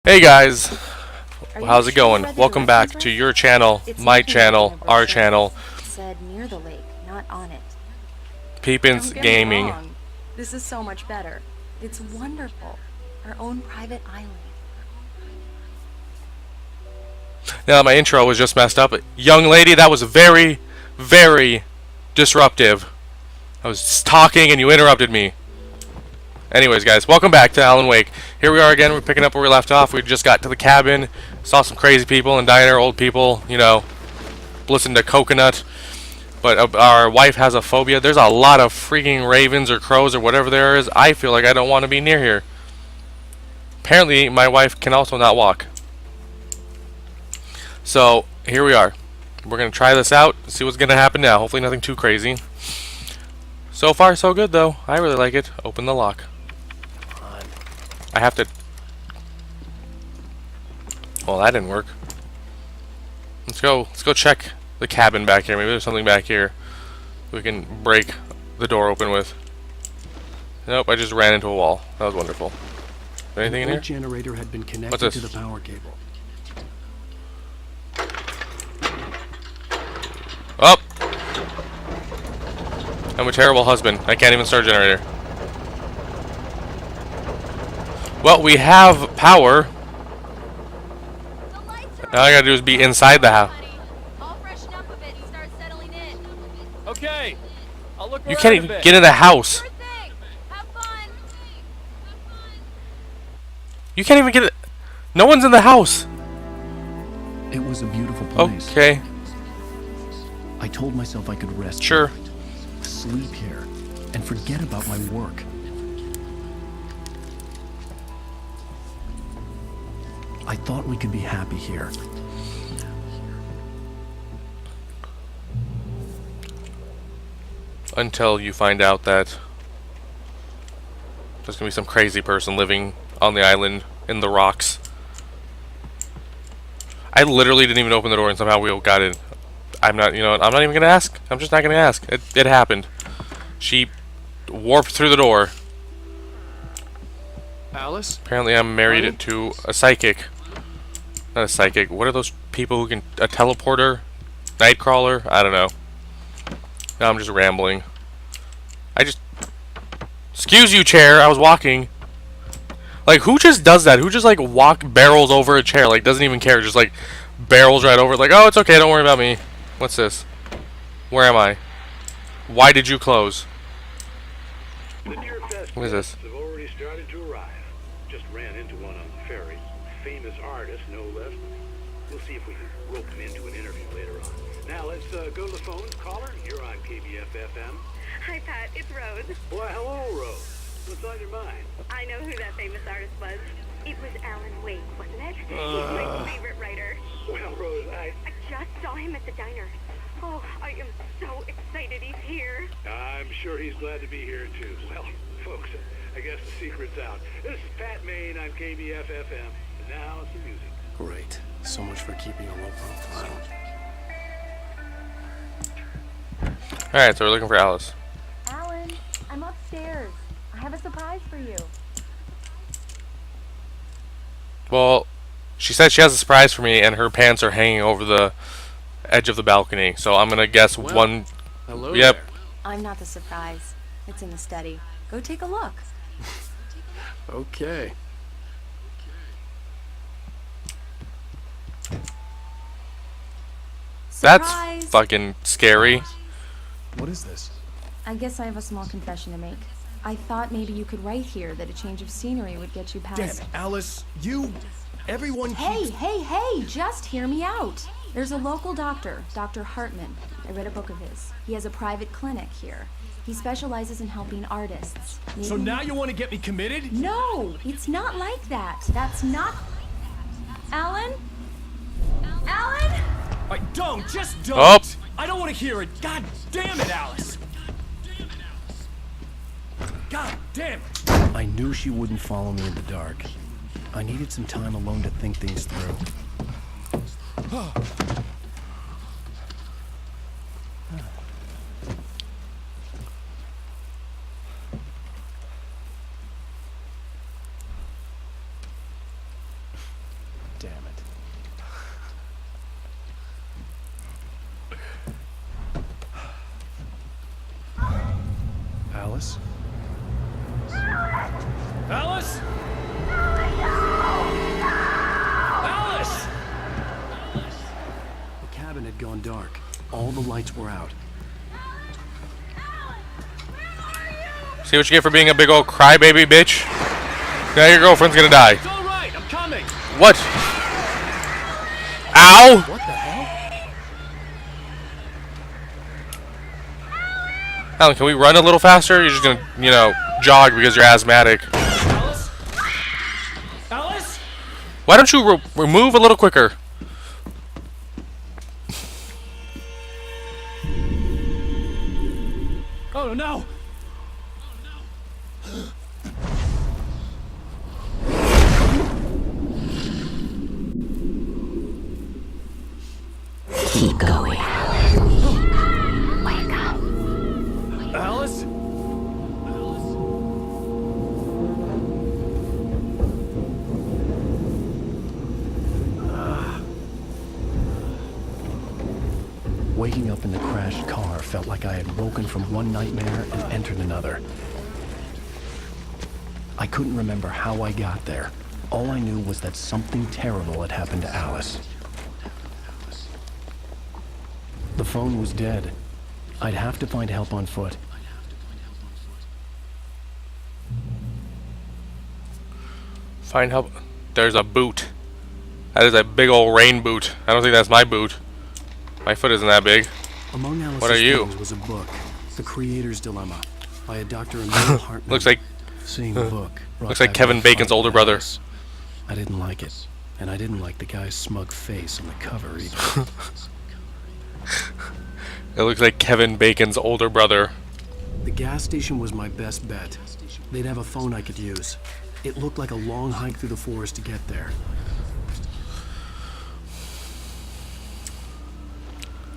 Hey guys, Are you how's it sure you going? read the Welcome back directions to right? your channel, It's my making it in channel, a our brochure. channel, It said near the lake, not on it. Peepins Don't get me Gaming. wrong. This is so much better. It's wonderful. Our own private island. Now my intro was just messed up. Young lady, that was very, very disruptive. I was talking and you interrupted me. Anyways guys, welcome back to Alan Wake. Here we are again, we're picking up where we left off. We just got to the cabin, saw some crazy people and diner, old people, you know, listened to Coconut. But our wife has a phobia. There's a lot of freaking ravens or crows or whatever there is. I feel like I don't want to be near here. Apparently, my wife can also not walk. So, here we are. We're going to try this out, see what's going to happen now. Hopefully nothing too crazy. So far, so good, though. I really like it. Open the lock. I have to... Well, that didn't work. Let's go check the cabin back here. Maybe there's something back here we can break the door open with. Nope, I just ran into a wall. That was wonderful. Anything in here? The generator had been connected What's this? to the power cable. Oh! I'm a terrible husband. I can't even start a generator. Well, we have power. All I gotta do is be inside the house. Okay, I'll look You around can't a even bit. get in the house. Sure thing. Have fun. You can't even get it. No one's in the house. It was a beautiful place. Okay, I told myself I could rest sure. here, sleep here, and forget about my work. I thought we could be happy here. Until you find out that there's gonna be some crazy person living on the island in the rocks. I literally didn't even open the door and somehow we got in. I'm not, you know what, I'm not even gonna ask. I'm just not gonna ask. It happened. She warped through the door. Alice? Apparently I'm married Honey? to a psychic. Not a psychic. What are those people who can... A teleporter? Nightcrawler? I don't know. Now I'm just rambling. Excuse you, chair. I was walking. Like, who just does that? Who just, like, barrels over a chair? Like, doesn't even care. Just, like, barrels right over it. Like, oh, it's okay. Don't worry about me. What's this? Where am I? Why did you close? The Deer Fest What is this? guests have already started to arrive. Just ran into one on the ferry. Famous artist, no less. We'll see if we can rope him into an interview later on. Now let's go to the phones. Caller, you're on KBF-FM. Hi, Pat. It's Rose. Why, hello, Rose. What's on your mind? I know who that famous artist was. It was Alan Wake, wasn't it? He's my favorite writer. Well, Rose, I just saw him at the diner. Oh, I am so excited he's here. I'm sure he's glad to be here, too. Well, folks, I guess the secret's out. This is Pat Maine on KBF-FM. And now some music. Great. So much for keeping a low profile. Alright, so we're looking for Alice. Alan, I'm upstairs. I have a surprise for you. Well, she said she has a surprise for me and her pants are hanging over the edge of the balcony. So I'm going to guess Well, one... Hello Yep. there. I'm not the surprise. It's in the study. Go take a look. Okay. That's Surprise! fucking scary. What is this? I guess I have a small confession to make. I thought maybe you could write here that a change of scenery would get you Damn past... it, Alice. Everyone Hey, keeps... hey, just hear me out. There's a local doctor, Dr. Hartman. I read a book of his. He has a private clinic here. He specializes in helping artists. So Maybe- now you want to get me committed? No, it's not like that. That's not... Alan? Alan? Just don't! Oh. I don't want to hear it. God damn it, Alice! God damn it! I knew she wouldn't follow me in the dark. I needed some time alone to think things through. damn it. Alice? Alice? Alice! The cabin had gone dark. All the lights were out. See what you get for being a big old crybaby bitch? Now your girlfriend's gonna die. It's all right. I'm coming. What? Ow! What the hell? Alan, can we run a little faster? You're just gonna, you know, jog because you're asthmatic. Alice? Alice? Why don't you move a little quicker? Oh no! Keep going. Alice? Waking up in the crashed car felt like I had woken from one nightmare and entered another. I couldn't remember how I got there. All I knew was that something terrible had happened to Alice. The phone was dead. I'd have to find help on foot. Find help. There's a boot. That is a big old rain boot. I don't think that's my boot. My foot isn't that big. Among Alice's What are you? things was a book, The Creator's Dilemma, by a Dr. Emil Hartman. Looks like Seeing the book brought looks like back Kevin my Bacon's fight older with brother. Alice. I didn't like it, and I didn't like the guy's smug face on the cover either. It looks like Kevin Bacon's older brother. The gas station was my best bet. They'd have a phone I could use. It looked like a long hike through the forest to get there.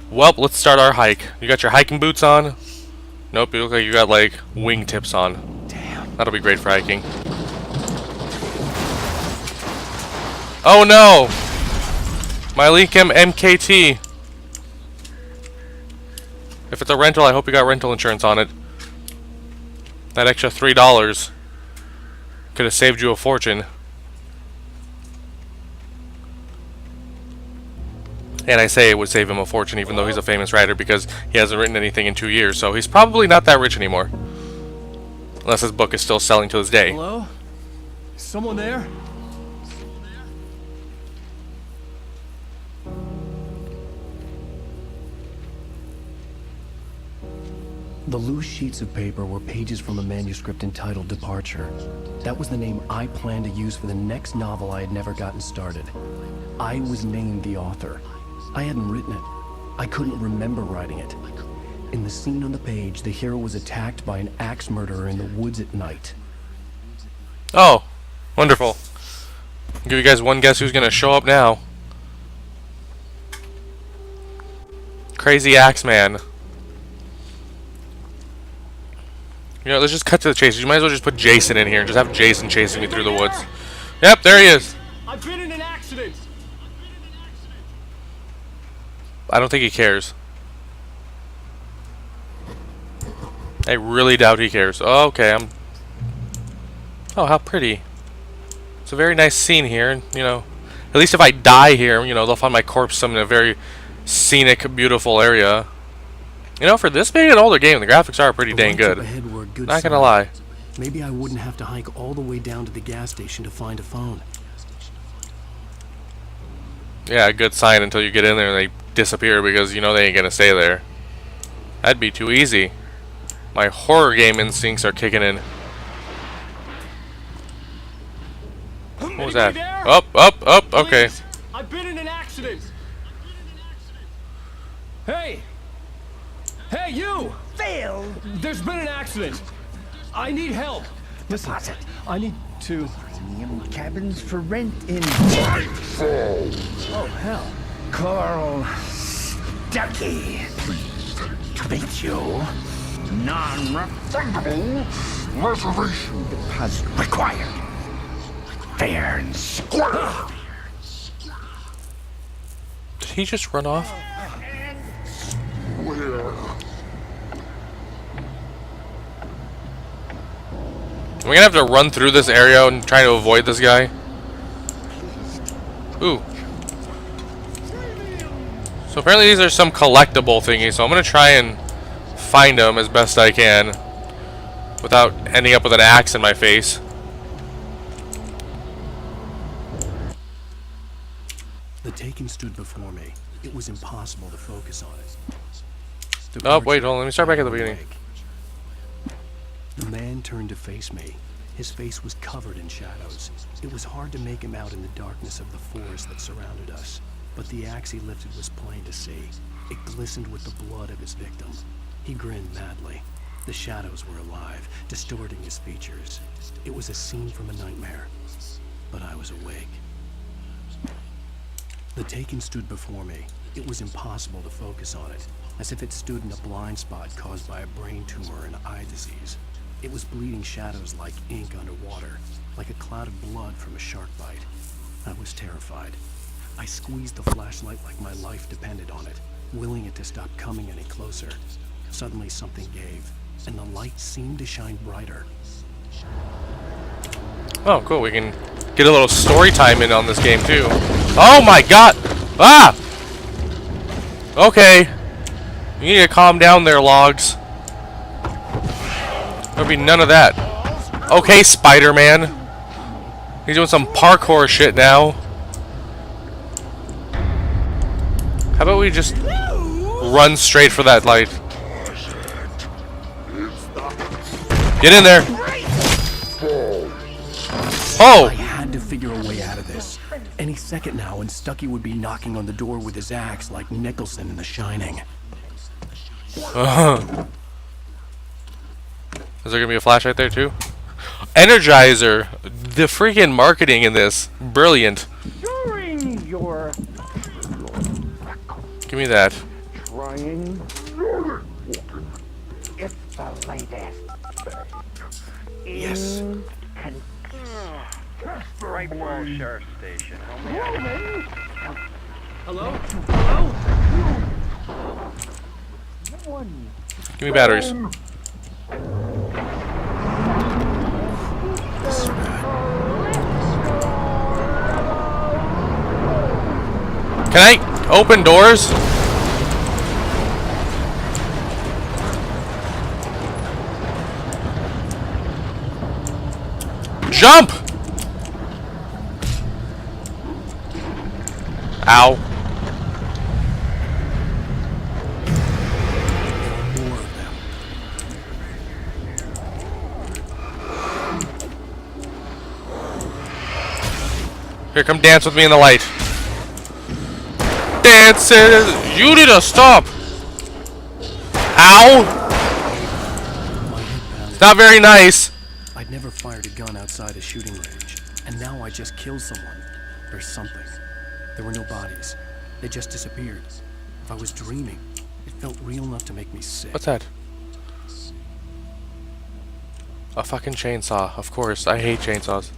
Well, let's start our hike. You got your hiking boots on? Nope, you look like you got like wingtips on. Damn. That'll be great for hiking. Oh no! My Lincoln MKT. If it's a rental, I hope you got rental insurance on it. That extra $3 could have saved you a fortune. And I say it would save him a fortune even though he's a famous writer because he hasn't written anything in 2 years, so he's probably not that rich anymore. Unless his book is still selling to this day. Hello? Is someone there? The loose sheets of paper were pages from a manuscript entitled Departure. That was the name I planned to use for the next novel I had never gotten started. I was named the author. I hadn't written it. I couldn't remember writing it. In the scene on the page, the hero was attacked by an axe murderer in the woods at night. Oh, wonderful. I'll give you guys one guess who's gonna show up now. Crazy Axeman. You know, let's just cut to the chase. You might as well just put Jason in here and just have Jason chasing me through the woods. Yep, there he is. I've been in an accident. I don't think he cares. I really doubt he cares. Oh, okay, Oh, how pretty. It's a very nice scene here, and you know, at least if I die here, you know, they'll find my corpse in a very scenic, beautiful area. You know, for this being an older game, the graphics are pretty dang good. Not gonna lie. Maybe I wouldn't have to hike all the way down to the gas station to find a phone. Yeah, a good sign until you get in there and they disappear because you know they ain't gonna stay there. That'd be too easy. My horror game instincts are kicking in. What was that? Up, okay. Please, I've been in an accident. Hey! Hey, you! Phil! There's been an accident. I need help. Deposit. I need to... Premium cabins for rent in... Oh, hell. Carl Stuckey. To meet you. Non-refundable reservation deposit required. Fair and square. Did he just run off? We're gonna have to run through this area and try to avoid this guy. Ooh. So apparently these are some collectible thingies, so I'm gonna try and find them as best I can without ending up with an axe in my face. The Taken stood before me. It was impossible to focus on it. Oh, wait, hold on. Let me start back at the beginning. The man turned to face me. His face was covered in shadows. It was hard to make him out in the darkness of the forest that surrounded us, but the axe he lifted was plain to see. It glistened with the blood of his victim. He grinned madly. The shadows were alive, distorting his features. It was a scene from a nightmare, but I was awake. The Taken stood before me. It was impossible to focus on it, as if it stood in a blind spot caused by a brain tumor and eye disease. It was bleeding shadows like ink underwater, like a cloud of blood from a shark bite. I was terrified. I squeezed the flashlight like my life depended on it, willing it to stop coming any closer. Suddenly something gave, and the light seemed to shine brighter. Oh, cool. We can get a little story time in on this game, too. Oh my god! Ah! Okay. You need to calm down there, Logs. There'll be none of that. Okay, Spider-Man. He's doing some parkour shit now. How about we just run straight for that light? Get in there! Oh! I had to figure a way out of this. Any second now, and Stucky would be knocking on the door with his axe like Nicholson in The Shining. Is there gonna be a flashlight there too? Energizer! The freaking marketing in this. Brilliant. During your Give me that. trying, it's the latest. Yes. Wrightboro Sheriff Station. Hello? Give me batteries. Can I open doors? Jump! Ow. More of them. Here, come dance with me in the light. Dances! You need to stop! Ow! My head pounded. Not very nice. I'd never fired a gun outside a shooting range, and now I just killed someone. Or something. There were no bodies. They just disappeared. If I was dreaming, it felt real enough to make me sick. What's that? A fucking chainsaw. Of course, I hate chainsaws.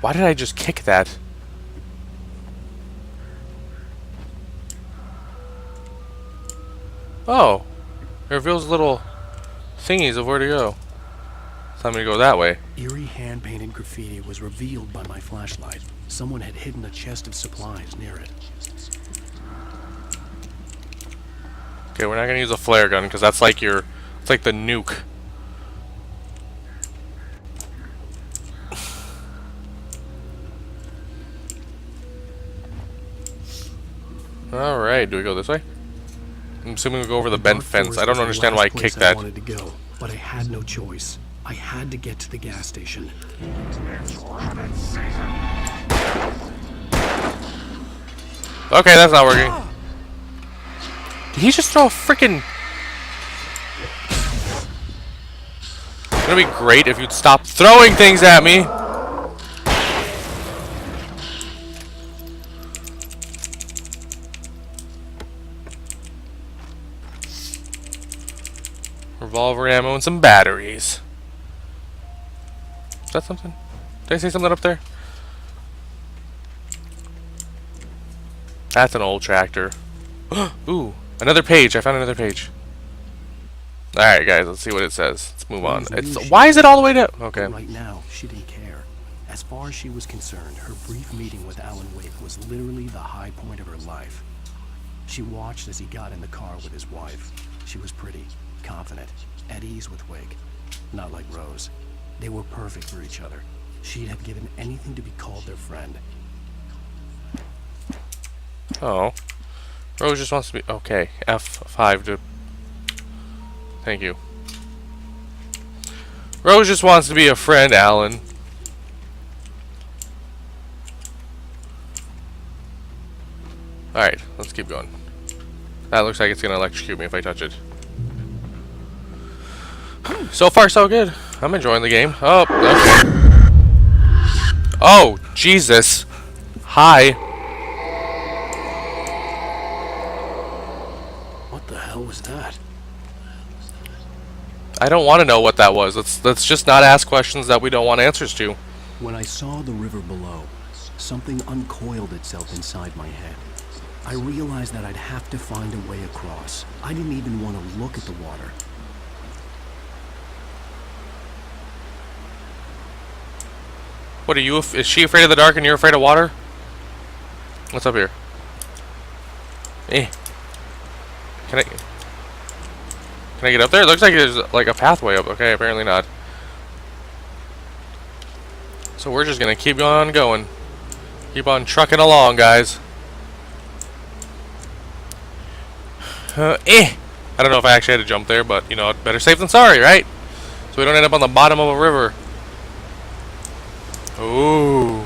Why did I just kick that? Oh. It reveals little thingies of where to go. So I'm gonna go that way. Eerie hand-painted graffiti was revealed by my flashlight. Someone had hidden a chest of supplies near it. Okay, we're not gonna use a flare gun because that's like your, it's like the nuke. All right, do we go this way? I'm assuming we go over the bent Dark fence. Forest I don't was the understand why I last place kicked that. wanted to go, but I had no choice. I had to get to the gas station. Okay, that's not working. Did he just throw a freaking... It's gonna be great if you'd stop throwing things at me. Revolver ammo and some batteries. Is that something? Did I say something up there? That's an old tractor. Ooh, another page. I found another page. Alright, guys, let's see what it says. Let's move on. Why is it all the way down? Okay. Right now, she didn't care. As far as she was concerned, her brief meeting with Alan Wake was literally the high point of her life. She watched as he got in the car with his wife. She was pretty, confident, at ease with Wake. Not like Rose. They were perfect for each other. She'd have given anything to be called their friend. Oh. Rose just wants to be... Okay. F5 to... Thank you. Rose just wants to be a friend, Alan. Alright, let's keep going. That looks like it's gonna electrocute me if I touch it. So far, so good. I'm enjoying the game. Oh, okay. Oh, Jesus. Hi. What the hell was that? I don't want to know what that was. Let's just not ask questions that we don't want answers to. When I saw the river below, something uncoiled itself inside my head. I realized that I'd have to find a way across. I didn't even want to look at the water. What are you? Is she afraid of the dark and you're afraid of water? What's up here? Eh. Can I get up there? It looks like there's like a pathway up. Okay, apparently not. So we're just gonna keep on going. Keep on trucking along, guys. I don't know if I actually had to jump there, but you know, better safe than sorry, right? So we don't end up on the bottom of a river. Ooh.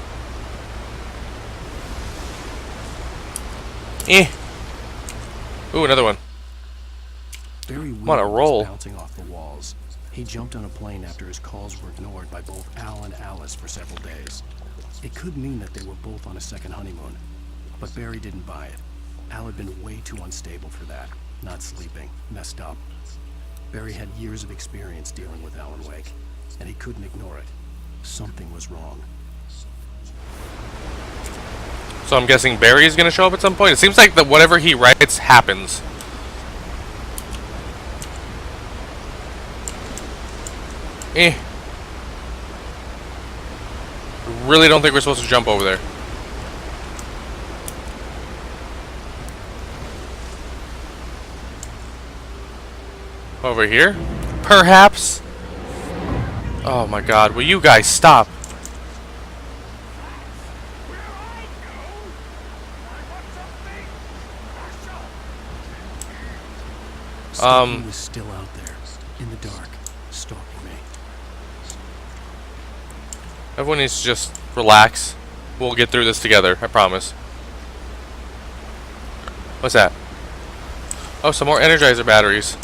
Ooh, another one. Barry I'm on a roll. was bouncing off the walls. He jumped on a plane after his calls were ignored by both Al and Alice for several days. It could mean that they were both on a second honeymoon, but Barry didn't buy it. Al had been way too unstable for that. Not sleeping, messed up. Barry had years of experience dealing with Alan Wake, and he couldn't ignore it. Something was wrong. So I'm guessing Barry is going to show up at some point. It seems like that whatever he writes happens. Really don't think we're supposed to jump over there. Over here? Perhaps? Oh my god, will you guys stop? He was still out there, in the dark, stalking me. Everyone needs to just relax. We'll get through this together, I promise. What's that? Oh, some more Energizer batteries.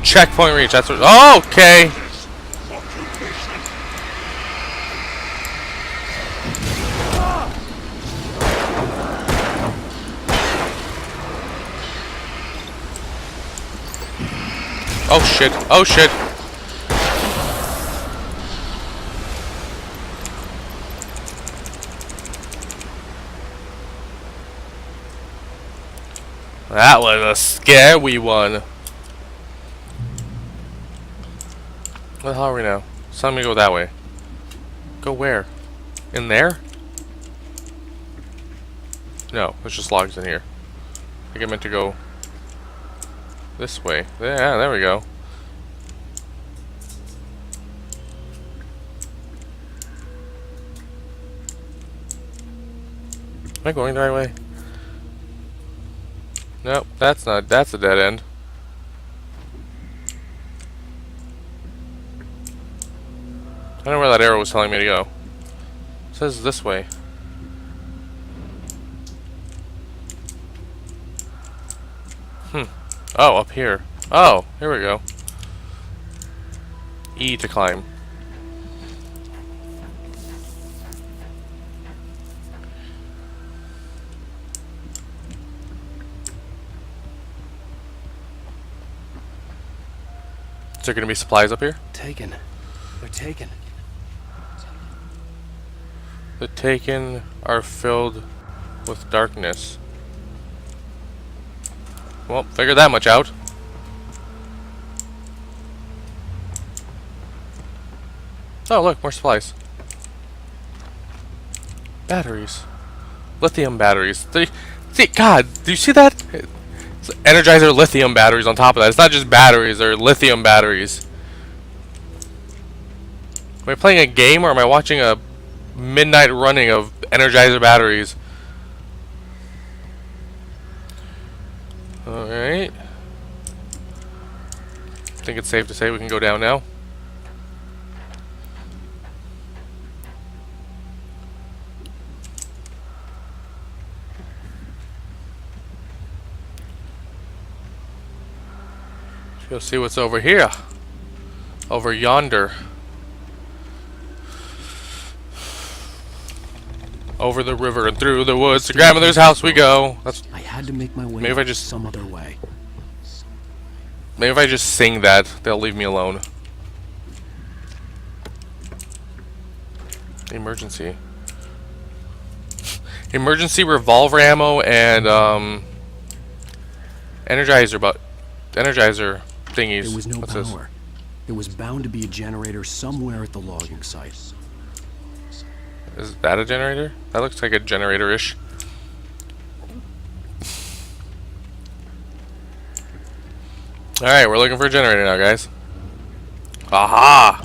Checkpoint reach, that's what... Oh, okay! Oh shit, oh shit! That was a scary one. Where the hell are we now? It's telling me to go that way. Go where? In there? No, there's just logs in here. I think I meant to go this way. Yeah, there we go. Am I going the right way? Nope, that's not. That's a dead end. I don't know where that arrow was telling me to go. It says this way. Oh, up here. Oh, here we go. E to climb. Is there gonna be supplies up here? Taken. They're taken. The Taken are filled with darkness. Well, figured that much out. Oh, look, more supplies. Batteries. Lithium batteries. See, God, do you see that? It's Energizer lithium batteries on top of that. It's not just batteries, they're lithium batteries. Am I playing a game or am I watching a midnight running of Energizer batteries? Alright. I think it's safe to say we can go down now. Go see what's over here. Over yonder. Over the river and through the woods to grandmother's house we go. That's I had to make my way maybe if I just some other way. maybe if I just sing that, they'll leave me alone. Emergency. Emergency revolver ammo and Energizer thingies. There was no What's power. this? There was bound to be a generator somewhere at the logging site. Is that a generator? That looks like a generator-ish. Alright, we're looking for a generator now, guys. Aha!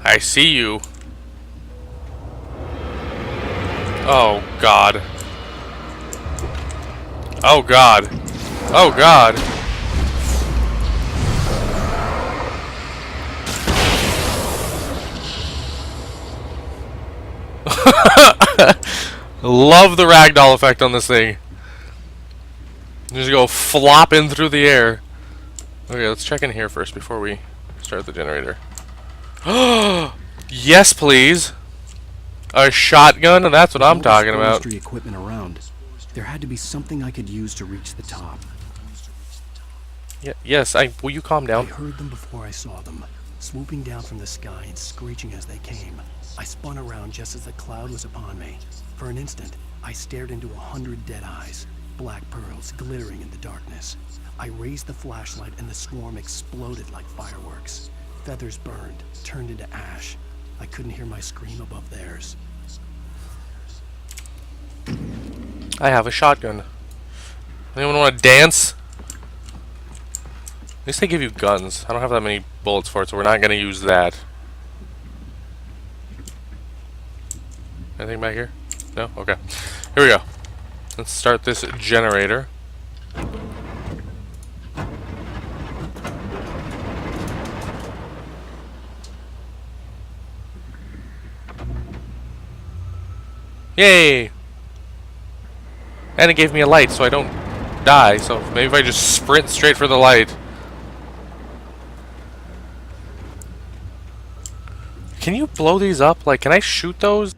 I see you. Oh, God. Oh, God. Oh, God. Love the ragdoll effect on this thing. Just go flopping through the air. Okay, let's check in here first before we start the generator. Yes, please. A shotgun? That's what I'm talking about. Forestry equipment around. There had to be something I could use to reach the top. Yes, will you calm I down? heard them before I saw them, swooping down from the sky and screeching as they came. I spun around just as the cloud was upon me. For an instant, I stared into 100 dead eyes, black pearls glittering in the darkness. I raised the flashlight and the swarm exploded like fireworks. Feathers burned, turned into ash. I couldn't hear my scream above theirs. I have a shotgun. Anyone want to dance? At least they give you guns. I don't have that many bullets for it, so we're not going to use that. Anything back here? No? Okay. Here we go. Let's start this generator. Yay! And it gave me a light so I don't die. So maybe if I just sprint straight for the light. Can you blow these up? Like, can I shoot those?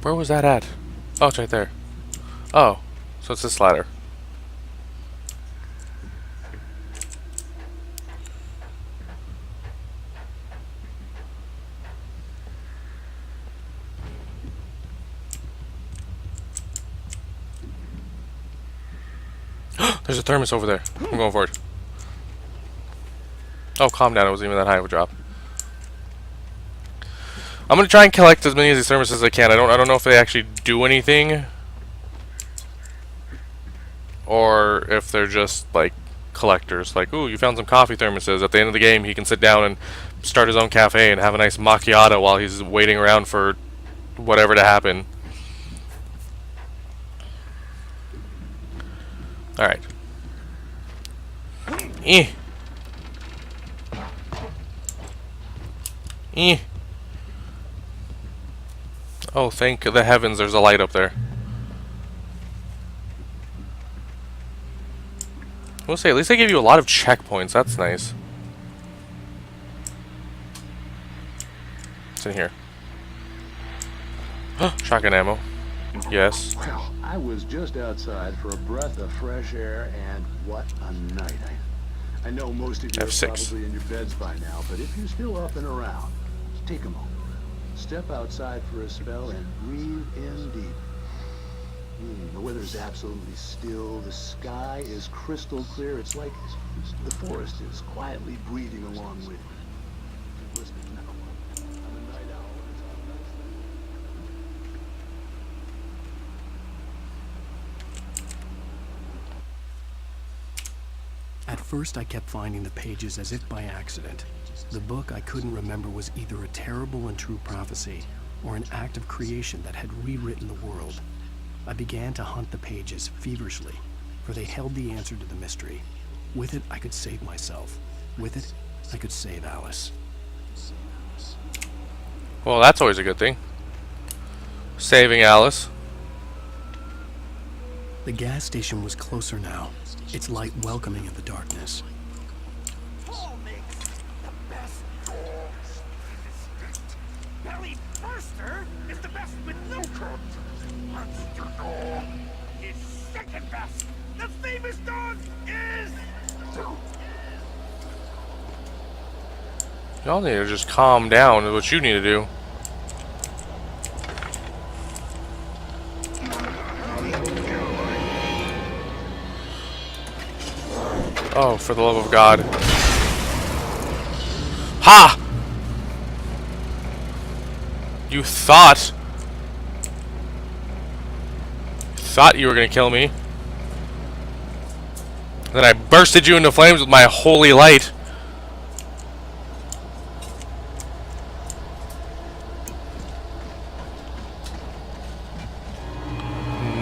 Where was that at? Oh, it's right there. Oh, so it's this ladder. There's a thermos over there. I'm going for it. Oh, calm down. It wasn't even that high of a drop. I'm gonna try and collect as many of these thermoses as I can. I don't know if they actually do anything, or if they're just like collectors. Like, ooh, you found some coffee thermoses. At the end of the game, he can sit down and start his own cafe and have a nice macchiato while he's waiting around for whatever to happen. All right. Oh, thank the heavens there's a light up there. We'll say, at least they give you a lot of checkpoints. That's nice. What's in here? Shotgun ammo. Yes. Well, I was just outside for a breath of fresh air, and what a night. I know most of you are F6. probably in your beds by now, but if you're still up and around, take a moment. Step outside for a spell and breathe in deep. The weather's absolutely still. The sky is crystal clear. It's like the forest is quietly breathing along with you. Listen, now, I'm a night owl. At first, I kept finding the pages as if by accident. The book I couldn't remember was either a terrible and true prophecy or an act of creation that had rewritten the world. I began to hunt the pages feverishly, for they held the answer to the mystery. With it, I could save myself. With it, I could save Alice. Well, that's always a good thing. Saving Alice. The gas station was closer now, its light welcoming in the darkness. Paul makes the best dogs. Belly Burster is the best with no coat. Monster Dog is second best. The famous dog is... Y'all need to just calm down is what you need to do. Oh, for the love of God. Ha! You thought you were gonna kill me. Then I bursted you into flames with my holy light.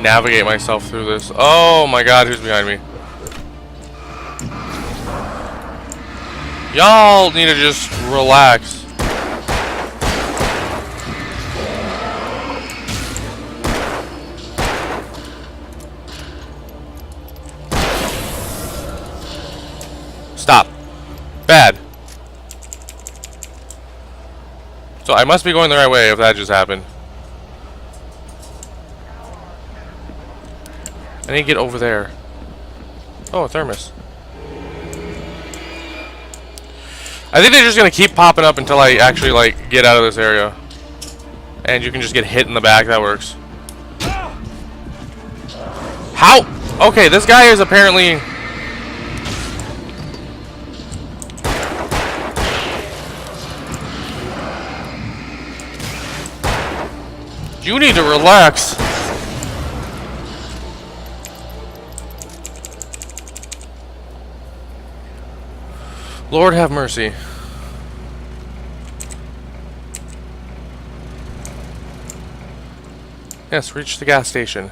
Navigate myself through this. Oh my God, who's behind me? Y'all need to just relax. Stop. Bad. So I must be going the right way if that just happened. I need to get over there. Oh, a thermos. I think they're just gonna keep popping up until I actually like get out of this area. And you can just get hit in the back, that works. How? Okay, this guy is apparently... You need to relax. Lord have mercy. Yes, reach the gas station.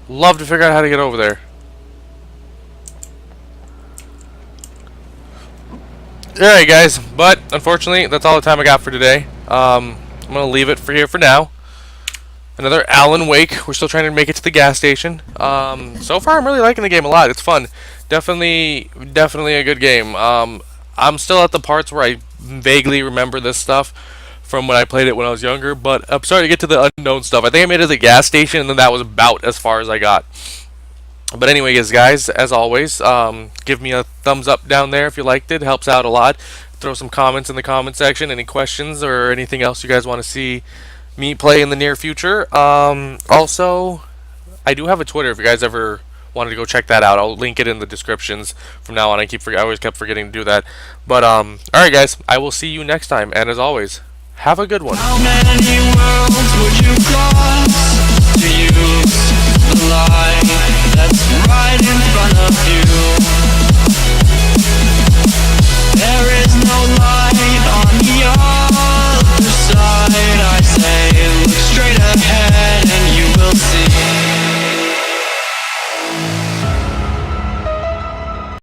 Love to figure out how to get over there. Alright guys, but unfortunately that's all the time I got for today. I'm gonna leave it for here for now. Another Alan Wake. We're still trying to make it to the gas station. So far I'm really liking the game a lot. It's fun. Definitely a good game. I'm still at the parts where I vaguely remember this stuff from when I played it when I was younger, but I'm starting to get to the unknown stuff. I think I made it to the gas station, and then that was about as far as I got. But anyways, guys, as always, give me a thumbs up down there if you liked it. It helps out a lot. Throw some comments in the comment section. Any questions or anything else you guys want to see me play in the near future. Also, I do have a Twitter if you guys ever wanted to go check that out. I'll link it in the descriptions from now on. I always kept forgetting to do that. But alright guys, I will see you next time, and as always, have a good one. How many worlds would you cross to use the line that's right in front of you? There is no